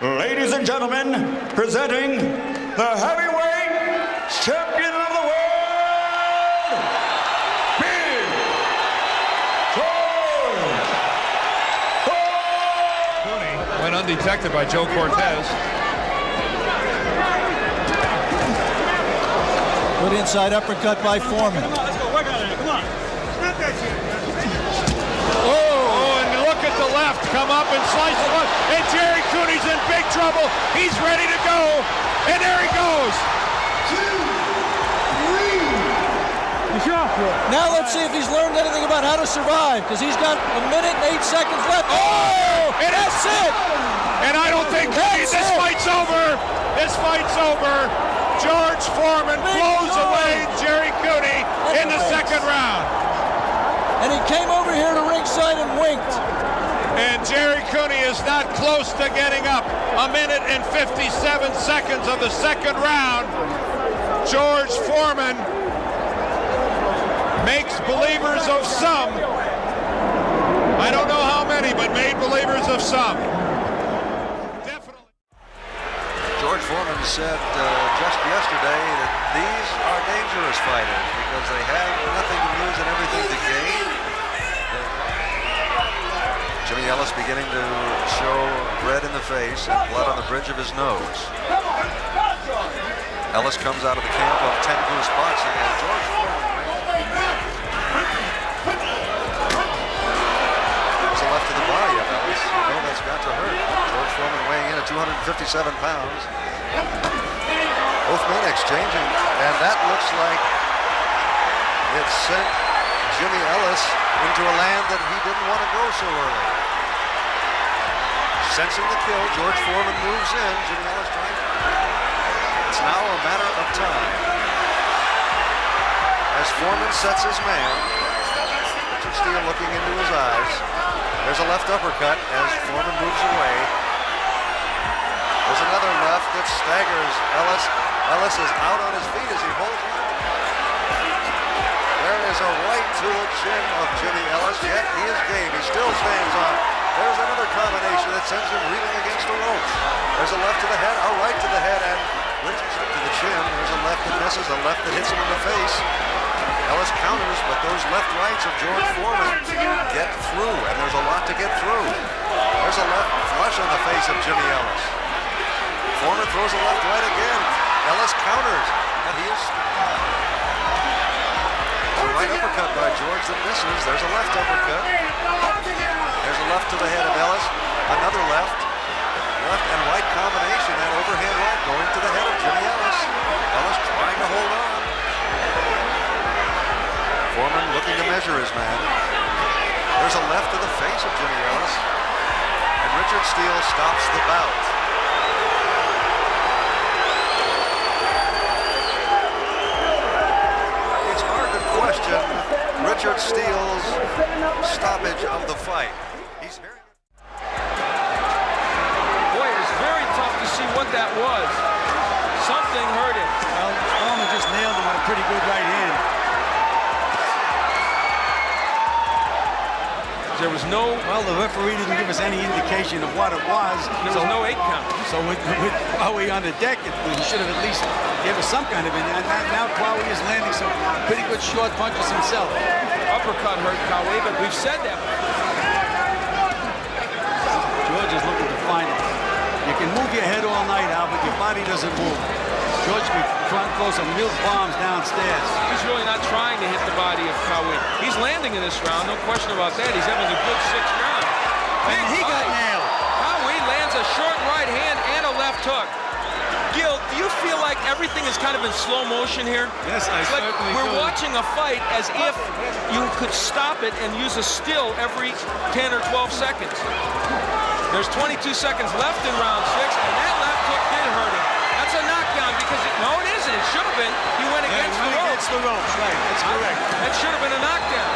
Ladies and gentlemen, presenting the heavyweight champion of the world, Big George. Went undetected by Joe Cortez. Good inside uppercut by Foreman. Come on, let's go. Work on it. Come on. Snap that shit. Oh, and look at the left. Come up and slice the left. And Jerry Cooney's in big trouble. He's ready to go. And there he goes. 2, 3. You sure? Now let's see if he's learned anything about how to survive, because he's got 1 minute and 8 seconds left. Oh! And that's it. And I don't think this fight's over. This fight's over. George Foreman blows away Jerry Cooney in the second round. And he came over here to ringside and winked. And Jerry Cooney is not close to getting up. 1 minute and 57 seconds of the second round. George Foreman makes believers of some. I don't know how many, but made believers of some. Definitely. George Foreman said just yesterday that these are dangerous fighters because they have nothing to lose and everything to gain. Jimmy Ellis beginning to show red in the face and blood on the bridge of his nose. Ellis comes out of the camp of 10 Goose Boxing, and George Foreman. There's a left to the body of Ellis. You know that's got to hurt. George Foreman weighing in at 257 pounds. Both men exchanging, and that looks like it sent Jimmy Ellis into a land that he didn't want to go so early. Sensing the kill, George Foreman moves in. Jimmy Ellis trying to... It's now a matter of time. As Foreman sets his man, Richard Steele looking into his eyes. There's a left uppercut as Foreman moves away. There's another left that staggers Ellis. Ellis is out on his feet as he holds on. There is a right to the chin of Jimmy Ellis, yet he is game. He still stands on. There's another combination that sends him reeling against the ropes. There's a left to the head, a right to the head, and Richardson to the chin. There's a left that misses, a left that hits him in the face. Ellis counters, but those left rights of George Foreman get through, and there's a lot to get through. There's a left flush on the face of Jimmy Ellis. Foreman throws a left right again. Ellis counters, and he is... A right uppercut by George that misses. There's a left uppercut. There's a left to the head of Ellis. Another left. Left and right combination. That overhand right going to the head of Jimmy Ellis. Ellis trying to hold on. Foreman looking to measure his man. There's a left to the face of Jimmy Ellis. And Richard Steele stops the bout. Question Richard Steele's stoppage of the fight. He's hearing. Boy, it was very tough to see what that was. Something hurt him. Well, Foreman just nailed him with a pretty good right hand. There was no... Well, the referee didn't give us any indication of what it was. There was no 8 count. So while we on the deck, he should have at least gave us some kind of... And now Kawi is landing some pretty good short punches himself. Uppercut hurt Kawi, but we've said that. George is looking to find it. You can move your head all night, Al, but your body doesn't move. George can throw some real bombs downstairs. He's really not trying to hit the body of Kawi. He's landing in this round, no question about that. He's having a good 6th round. And he got nailed. Kawi lands a short right hand and a left hook. Gil, do you feel like everything is kind of in slow motion here? Yes, I certainly do. We're watching a fight as if you could stop it and use a still every 10 or 12 seconds. There's 22 seconds left in round 6, and that left hook did hurt him. That's a knockdown because no, it isn't. It should have been. He went against the ropes. Against the ropes, right? That's correct. That should have been a knockdown.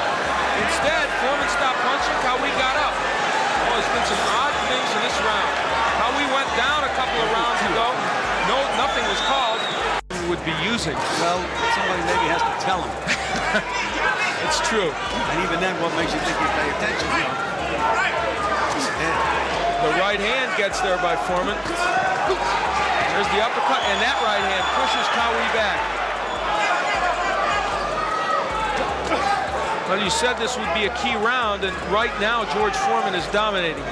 Instead, Foreman stopped punching. Kawi got up. Oh, there's been some odd things in this round. Kawi went down a couple of rounds ago. No, nothing was called. He would be using. Well, somebody maybe has to tell him. It's true. And even then, what makes you think you pay attention? You know? The right hand gets there by Foreman. There's the uppercut, and that right hand pushes Cowie back. Well, you said this would be a key round, and right now George Foreman is dominating.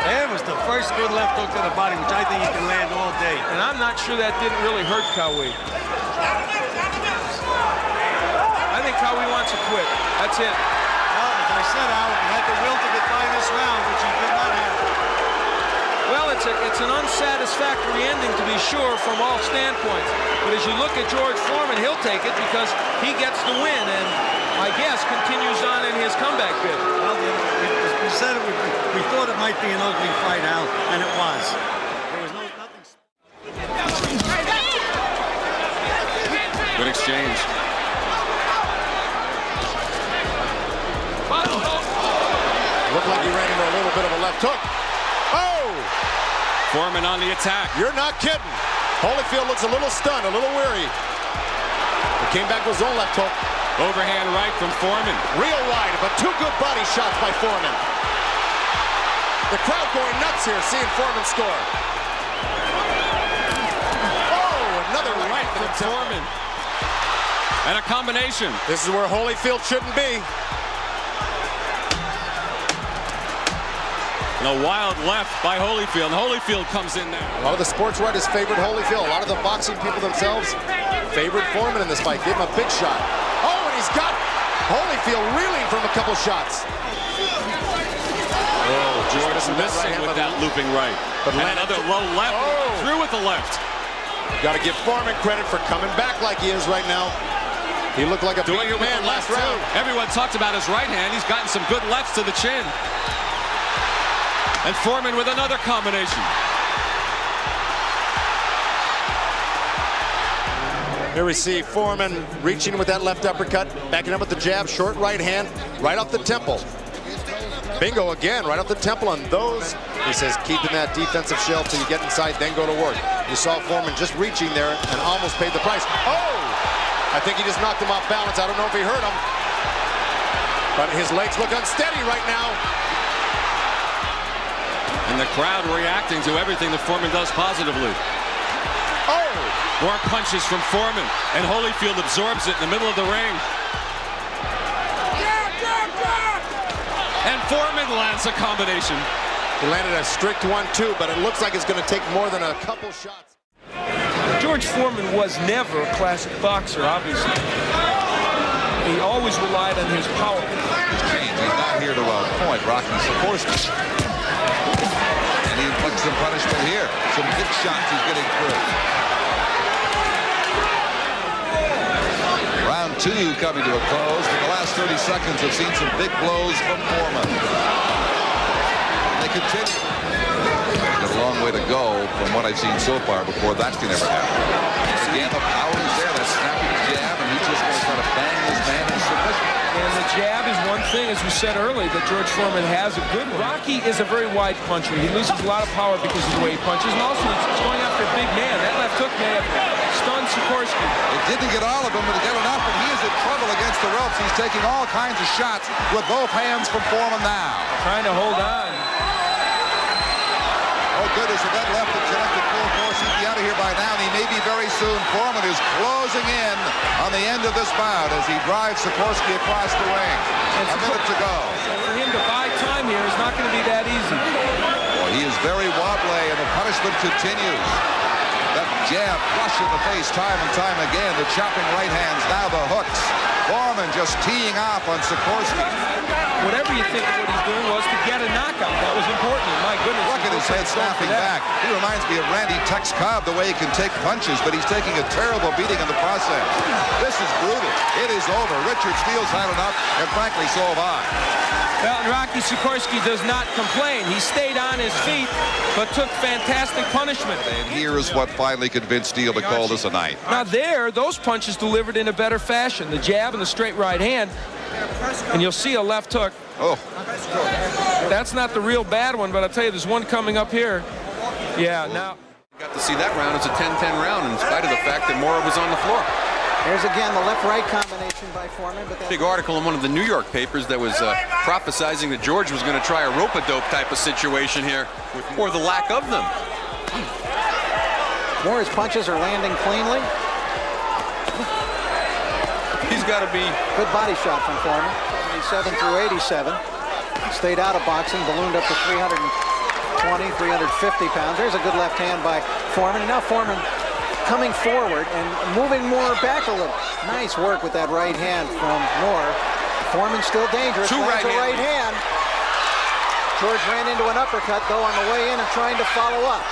That was the first good left hook to the body, which I think he can land all day. And I'm not sure that didn't really hurt Cowie. I think Cowie wants to quit. That's it. Well, as I said, Al, he had the will to get by this round, which he did not have. Well, it's an unsatisfactory ending, to be sure, from all standpoints. But as you look at George Foreman, he'll take it because he gets the win and, I guess, continues on in his comeback bid. Well, we said it. We thought it might be an ugly fight, Al, and it was. There was nothing. Good exchange. Looked like he ran into a little bit of a left hook. Oh! Foreman on the attack. You're not kidding. Holyfield looks a little stunned, a little weary. He came back with his own left hook. Overhand right from Foreman. Real wide, but two good body shots by Foreman. The crowd going nuts here, seeing Foreman score. Oh, another right from Foreman. And a combination. This is where Holyfield shouldn't be. And a wild left by Holyfield. And Holyfield comes in there. A lot of the sports writers favored Holyfield. A lot of the boxing people themselves favored Foreman in this fight. Gave him a big shot. Oh, and he's got Holyfield reeling from a couple shots. Oh, George missing with that looping right. But another low left. Oh. Through with the left. Got to give Foreman credit for coming back like he is right now. He looked like a big man last round. Everyone talked about his right hand. He's gotten some good lefts to the chin. And Foreman with another combination. Here we see Foreman reaching with that left uppercut, backing up with the jab, short right hand, right off the temple. Bingo again, right off the temple on those. He says keeping that defensive shell till you get inside, then go to work. You saw Foreman just reaching there and almost paid the price. Oh! I think he just knocked him off balance. I don't know if he hurt him. But his legs look unsteady right now. And the crowd reacting to everything that Foreman does positively. Oh! More punches from Foreman. And Holyfield absorbs it in the middle of the ring. And Foreman lands a combination. He landed a strict 1-2, but it looks like it's going to take more than a couple shots. George Foreman was never a classic boxer, obviously. He always relied on his power. He's not here to point. Rocky Spokesman. And he inflicts some punishment here. Some big shots he's getting through. Round 2 coming to a close. In the last 30 seconds, have seen some big blows from Foreman. They continue. There's a long way to go from what I've seen so far before that can ever happen. Again, the power is there. That snapping jab, and he's just going to try to bang this man in submission. And the jab is one thing, as we said earlier, that George Foreman has a good. Rocky is a very wide puncher. He loses a lot of power because of the way he punches, and also he's going after a big man. That left hook may have stunned Sikorsky. It didn't get all of him, but it got enough, and he is in trouble against the ropes. He's taking all kinds of shots with both hands from Foreman now. Trying to hold on. Oh, goodness, if that left had connected full force, he'd be out of here by now, and he may be very soon. Foreman is closing in on the end of this bout as he drives Sikorsky across the ring. A minute to go. For him to buy time here is not going to be that easy. Well, he is very wobbly, and the punishment continues. That jab flush in the face time and time again. The chopping right hands, now the hooks. Foreman just teeing off on Sikorsky. Whatever you think of what he's doing was to get a knockout. That was important. My goodness. Look at his head snapping back. He reminds me of Randy Tex Cobb, the way he can take punches, but he's taking a terrible beating in the process. This is brutal. It is over. Richard Steele's had enough, and frankly, so have I. Well, and Rocky Sikorsky does not complain. He stayed on his feet, but took fantastic punishment. And here is what finally convinced Steele to call this a night. Now those punches delivered in a better fashion. The jab and the straight right hand. And you'll see a left hook. Oh. That's not the real bad one, but I'll tell you, there's one coming up here. Yeah, now. Got to see that round. It's a 10-10 round in spite of the fact that Mora was on the floor. There's again the left-right combination by Foreman. But big article in one of the New York papers that was prophesizing that George was going to try a rope-a-dope type of situation here, or the lack of them. Moore's punches are landing cleanly. He's got to be... Good body shot from Foreman. 77 through 87. Stayed out of boxing, ballooned up to 320, 350 pounds. There's a good left hand by Foreman. And now Foreman coming forward and moving Moore back a little. Nice work with that right hand from Moore. Foreman still dangerous. Two right hand. George ran into an uppercut, though, on the way in and trying to follow up.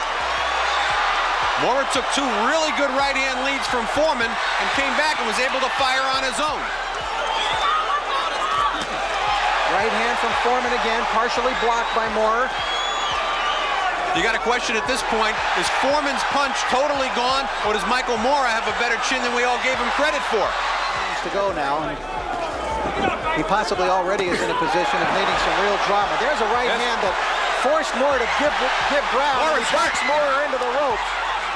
Moore took two really good right-hand leads from Foreman and came back and was able to fire on his own. Right hand from Foreman again, partially blocked by Moore. You got a question at this point, is Foreman's punch totally gone, or does Michael Moore have a better chin than we all gave him credit for? To go now. He possibly already is in a position of needing some real drama. There's a right hand that forced Moore to give ground. He backs Moore into the ropes.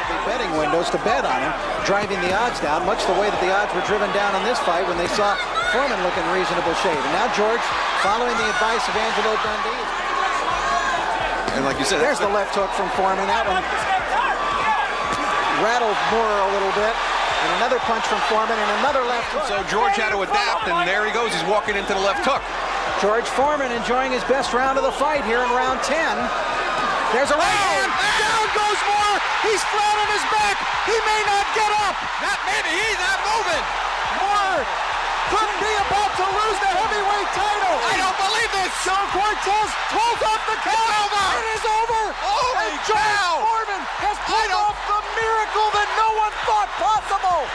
The betting windows to bet on him, driving the odds down, much the way that the odds were driven down in this fight when they saw Foreman look in reasonable shape. And now George, following the advice of Angelo Dundee. And like you said, there's the left hook from Foreman. That one rattled Moore a little bit. And another punch from Foreman and another left hook. So George had to adapt, and there he goes. He's walking into the left hook. George Foreman enjoying his best round of the fight here in round 10. There's a right hand. Down goes Moore. He's flat on his back. He may not get up. He's not moving. Moore could be about to lose the heavyweight title. I don't believe this. Joe Cortez pulls off the count. It is over. Holy and George Foreman has pulled off the miracle that no one thought possible.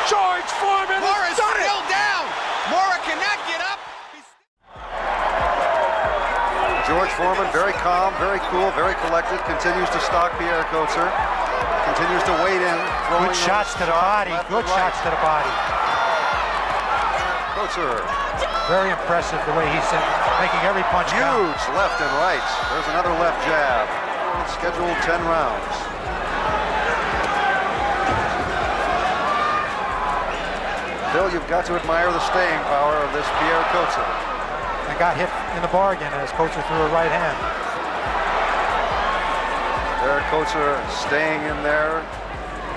George Foreman Moore is still down. Moore cannot get up. George Foreman, very calm, very cool, very collected, continues to stalk Pierre Coetzer, continues to wade in, throwing good shots to the body, good shots to the body. Coetzer. Very impressive the way he's making every punch count. Huge left and right. There's another left jab. Scheduled 10 rounds. Bill, you've got to admire the staying power of this Pierre Coetzer. And got hit in the bargain as Coetzer threw a right hand. Pierre Coetzer staying in there.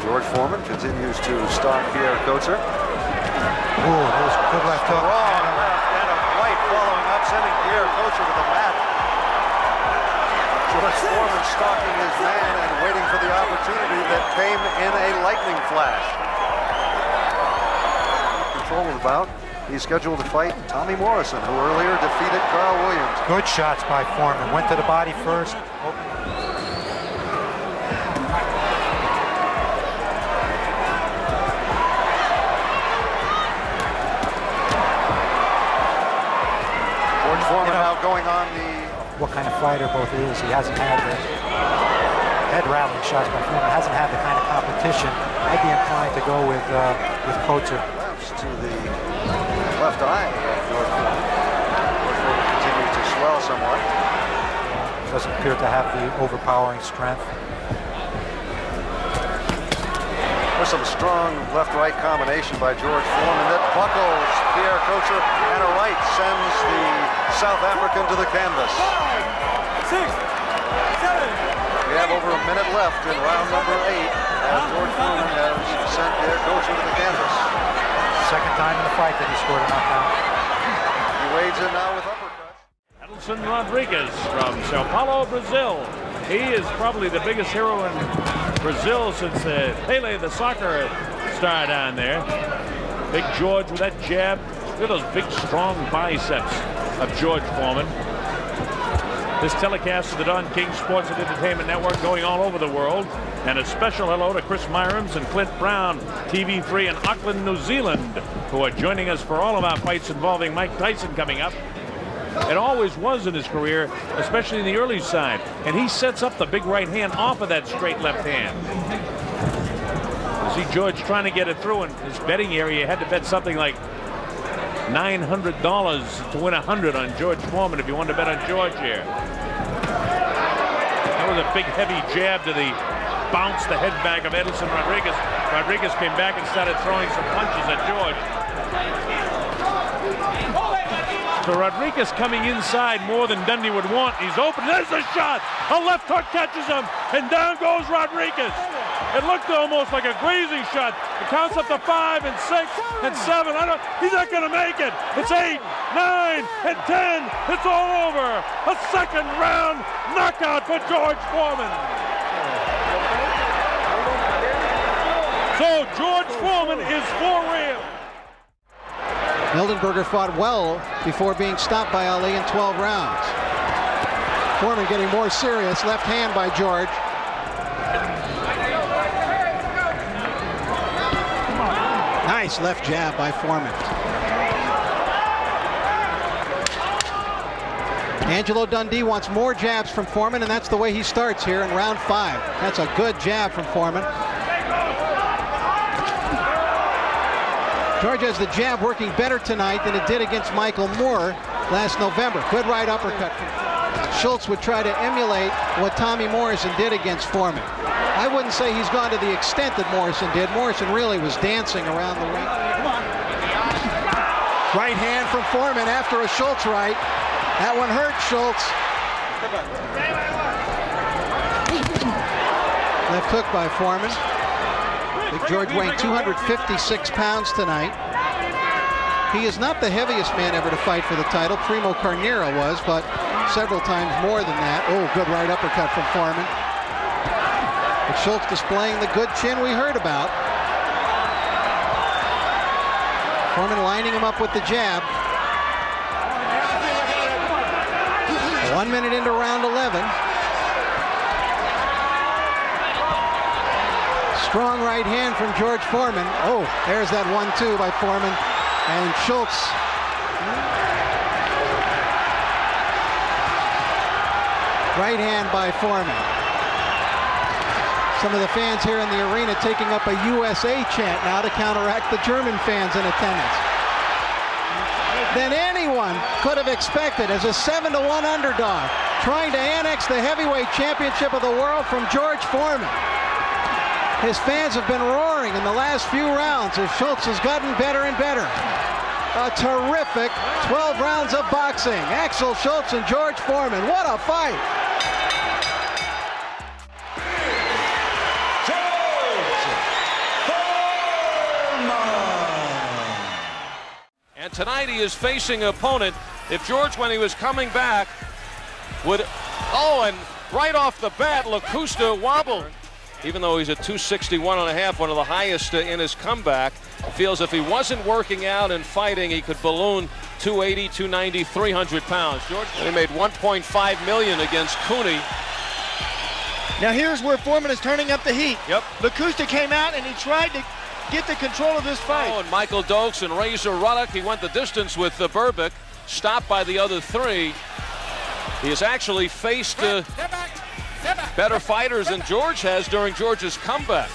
George Foreman continues to stalk Pierre Coetzer. Ooh, that was a good left hook. Wrong left and a right following up, sending Pierre Coetzer to the mat. George Foreman stalking his man and waiting for the opportunity that came in a lightning flash. Control of the bout. He's scheduled to fight Tommy Morrison, who earlier defeated Carl Williams. Good shots by Foreman. Went to the body first. George Foreman now going on the... What kind of fighter both is. He hasn't had the head rallying shots by Foreman. Hasn't had the kind of competition. I'd be inclined to go with Coetzer. To the left eye of George Foreman. George Foreman continues to swell somewhat. Doesn't appear to have the overpowering strength. There's some strong left-right combination by George Foreman that buckles Pierre Coetzer, and a right sends the South African to the canvas. 5, 6, 7. We have over a minute left in round number 8 as George Foreman has sent Pierre Coetzer to the canvas. Second time in the fight that he scored a knockdown. He wades in now with uppercuts. Edilson Rodriguez from Sao Paulo, Brazil. He is probably the biggest hero in Brazil since Pele, the soccer star down there. Big George with that jab. Look at those big, strong biceps of George Foreman. This telecast of the Don King Sports and Entertainment Network going all over the world. And a special hello to Chris Myrams and Clint Brown, TV3 in Auckland, New Zealand, who are joining us for all of our fights involving Mike Tyson coming up. It always was in his career, especially in the early side. And he sets up the big right hand off of that straight left hand. You see George trying to get it through in his betting area. You had to bet something like $900 to win 100 on George Foreman if you wanted to bet on George here. That was a big, heavy jab to the bounced the head back of Edison Rodriguez. Rodriguez came back and started throwing some punches at George. So Rodriguez coming inside more than Dundee would want. He's open. There's a shot. A left hook catches him, and down goes Rodriguez. It looked almost like a grazing shot. It counts up to 5 and 6 and 7. He's not going to make it. It's 8, 9, and 10. It's all over. A second round knockout for George Foreman. So George Foreman is for real. Mildenberger fought well before being stopped by Ali in 12 rounds. Foreman getting more serious. Left hand by George. Nice left jab by Foreman. Angelo Dundee wants more jabs from Foreman, and that's the way he starts here in round 5. That's a good jab from Foreman. George has the jab working better tonight than it did against Michael Moore last November. Good right uppercut. Schultz would try to emulate what Tommy Morrison did against Foreman. I wouldn't say he's gone to the extent that Morrison did. Morrison really was dancing around the ring. Right hand from Foreman after a Schultz right. That one hurt Schultz. Left hook by Foreman. Big George weighing 256 pounds tonight. He is not the heaviest man ever to fight for the title. Primo Carnera was, but several times more than that. Oh, good right uppercut from Foreman. But Schultz displaying the good chin we heard about. Foreman lining him up with the jab. 1 minute into round 11. Strong right hand from George Foreman. Oh, there's that 1-2 by Foreman. And Schultz. Right hand by Foreman. Some of the fans here in the arena taking up a USA chant now to counteract the German fans in attendance. Than anyone could have expected as a 7-1 underdog, trying to annex the heavyweight championship of the world from George Foreman. His fans have been roaring in the last few rounds as Schultz has gotten better and better. A terrific 12 rounds of boxing. Axel Schultz and George Foreman. What a fight! And tonight he is facing an opponent. If George, when he was coming back, would... Oh, and right off the bat, Lacusta wobbled. Even though he's at 261.5, one of the highest in his comeback, feels if he wasn't working out and fighting, he could balloon 280, 290, 300 pounds. George, and he made $1.5 million against Cooney. Now here's where Foreman is turning up the heat. Yep. Lacusta came out and he tried to get the control of this fight. Oh, and Michael Dokes and Razor Ruddock, he went the distance with Berbick, stopped by the other three. He has actually faced better fighters than George has during George's comeback.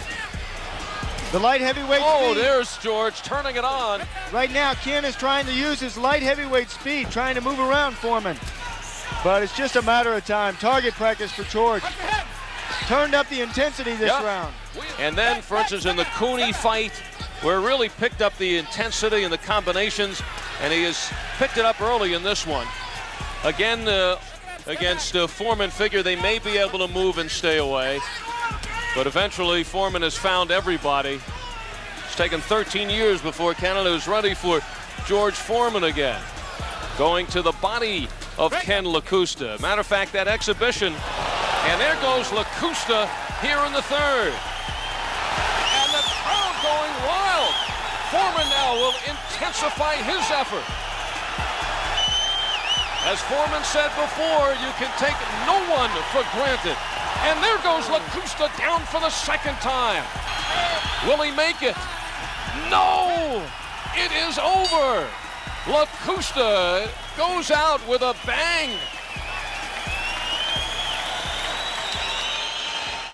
The light heavyweight Oh, speed. there's George turning it on. Right now, Ken is trying to use his light heavyweight speed, trying to move around Foreman. But it's just a matter of time. Target practice for George. Turned up the intensity this round. And then, for instance, in the Cooney fight, where really picked up the intensity and the combinations, and he has picked it up early in this one. Again, against Foreman, figure they may be able to move and stay away. But eventually, Foreman has found everybody. It's taken 13 years before Canada is ready for George Foreman again. Going to the body of Ken Lacusta. Matter of fact, that exhibition, and there goes Lacusta here in the third. And the crowd going wild. Foreman now will intensify his effort. As Foreman said before, you can take no one for granted. And there goes Lacusta down for the second time. Will he make it? No! It is over. Lacusta goes out with a bang.